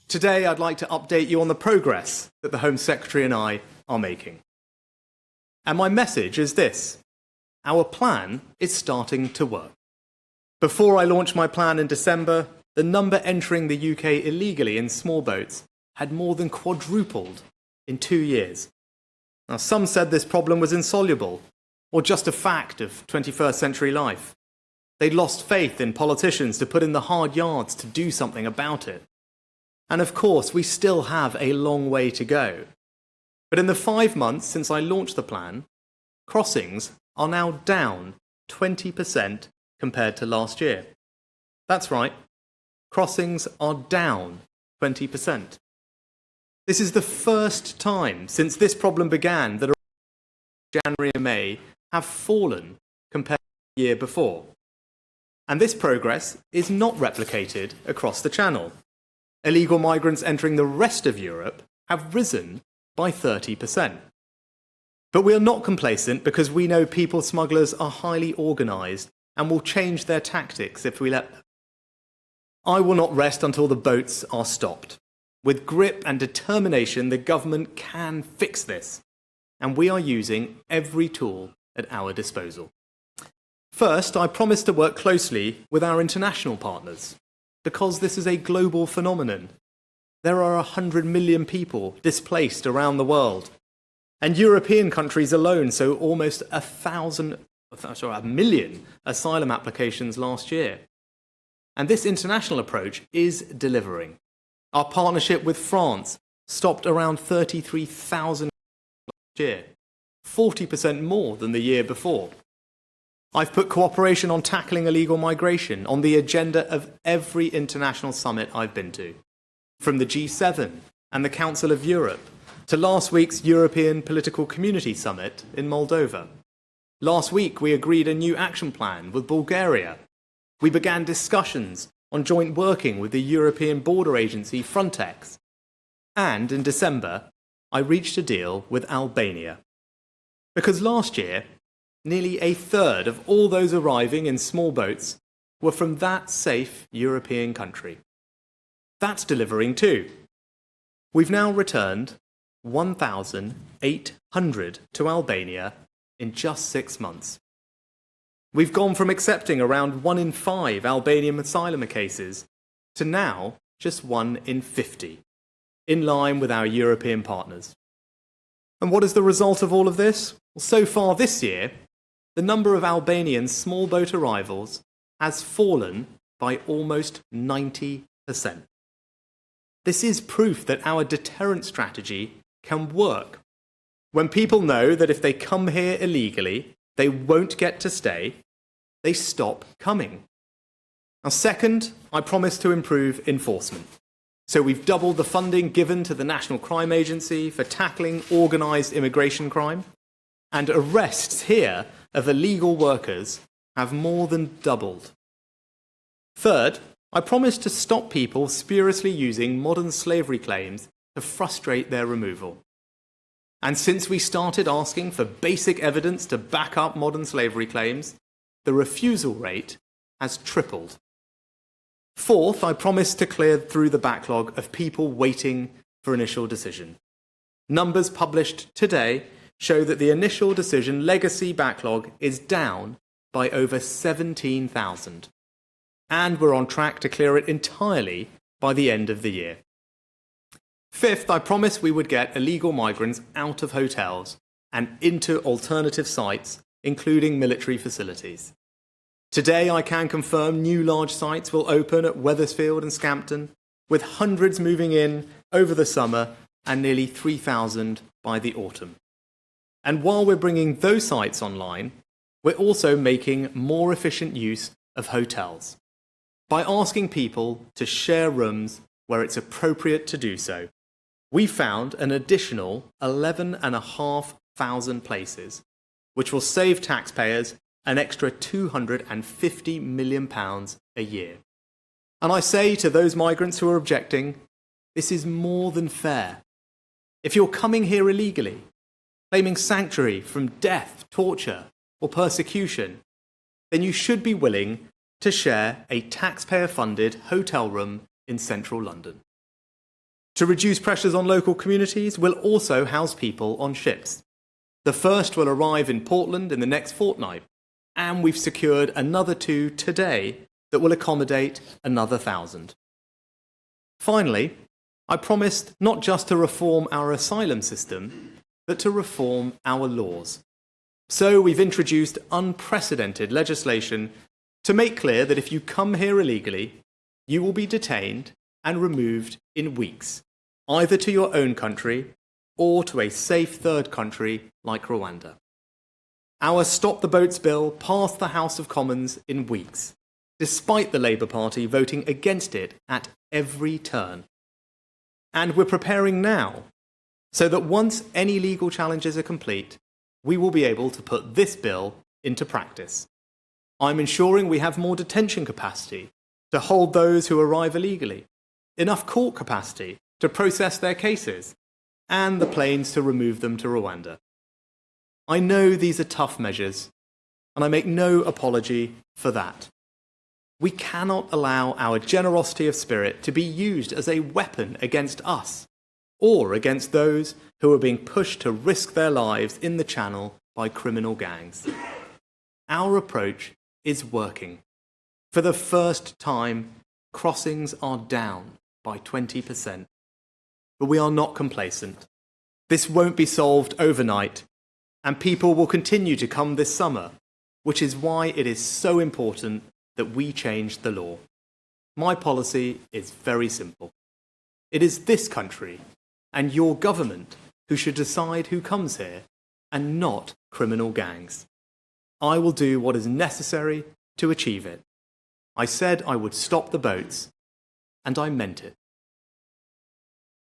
Today, I'd like to update you on the progress that the Home Secretary and I are making. And my message is this: our plan is starting to work. Before I launched my plan in December, the number entering the UK illegally in small boats had more than quadrupled in 2 years. Now, some said this problem was insoluble, or just a fact of 21st century life. They'd lost faith in politicians to put in the hard yards to do something about it. And of course, we still have a long way to go. But in the 5 months since I launched the plan, crossings are now down 20% compared to last year. That's right, crossings are down 20%. This is the first time since this problem began that January and May have fallen compared to the year before. And this progress is not replicated across the Channel. Illegal migrants entering the rest of Europe have risen by 30%. But we are not complacent because we know people smugglers are highly organised and will change their tactics if we let them. I will not rest until the boats are stopped. With grip and determination, the government can fix this, and we are using every tool at our disposal. First, I promise to work closely with our international partners, because this is a global phenomenon. There are 100 million people displaced around the world, and European countries alone saw almost a million asylum applications last year. And this international approach is delivering. Our partnership with France stopped around 33,000 last year, 40% more than the year before. I've put cooperation on tackling illegal migration on the agenda of every international summit I've been to, from the G7 and the Council of Europe to last week's European Political Community Summit in Moldova. Last week, we agreed a new action plan with Bulgaria. We began discussions on joint working with the European border agency Frontex. And in December, I reached a deal with Albania. Because last year, nearly a third of all those arriving in small boats were from that safe European country. That's delivering too. We've now returned 1,800 to Albania in just 6 months. We've gone from accepting around 1 in 5 Albanian asylum cases to now just 1 in 50, in line with our European partners. And what is the result of all of this? Well, so far this year, the number of Albanian small boat arrivals has fallen by almost 90%. This is proof that our deterrent strategy can work. When people know that if they come here illegally, they won't get to stay, they stop coming. Now, second, I promise to improve enforcement. So we've doubled the funding given to the National Crime Agency for tackling organised immigration crime, and arrests here of illegal workers have more than doubled. Third, I promise to stop people spuriously using modern slavery claims to frustrate their removal. And since we started asking for basic evidence to back up modern slavery claims, the refusal rate has tripled. Fourth, I promise to clear through the backlog of people waiting for initial decision. Numbers published today show that the initial decision legacy backlog is down by over 17,000. And we're on track to clear it entirely by the end of the year. Fifth, I promised we would get illegal migrants out of hotels and into alternative sites, including military facilities. Today, I can confirm new large sites will open at Wethersfield and Scampton, with hundreds moving in over the summer and nearly 3,000 by the autumn. And while we're bringing those sites online, we're also making more efficient use of hotels by asking people to share rooms where it's appropriate to do so. We found an additional 11,500 places, which will save taxpayers an extra £250 million a year. And I say to those migrants who are objecting, this is more than fair. If you're coming here illegally, claiming sanctuary from death, torture, or persecution, then you should be willing to share a taxpayer-funded hotel room in central London. To reduce pressures on local communities, we'll also house people on ships. The first will arrive in Portland in the next fortnight, and we've secured another 2 today that will accommodate another 1,000. Finally, I promised not just to reform our asylum system, but to reform our laws. So we've introduced unprecedented legislation to make clear that if you come here illegally, you will be detained and removed in weeks, either to your own country or to a safe third country like Rwanda. Our Stop the Boats bill passed the House of Commons in weeks, despite the Labour Party voting against it at every turn. And we're preparing now, so that once any legal challenges are complete, we will be able to put this bill into practice. I'm ensuring we have more detention capacity to hold those who arrive illegally, enough court capacity to process their cases, and the planes to remove them to Rwanda. I know these are tough measures, and I make no apology for that. We cannot allow our generosity of spirit to be used as a weapon against us, or against those who are being pushed to risk their lives in the Channel by criminal gangs. Our approach is working. For the first time, crossings are down by 20%. But we are not complacent. This won't be solved overnight, and people will continue to come this summer, which is why it is so important that we change the law. My policy is very simple. It is this country and your government who should decide who comes here, and not criminal gangs. I will do what is necessary to achieve it. I said I would stop the boats, and I meant it.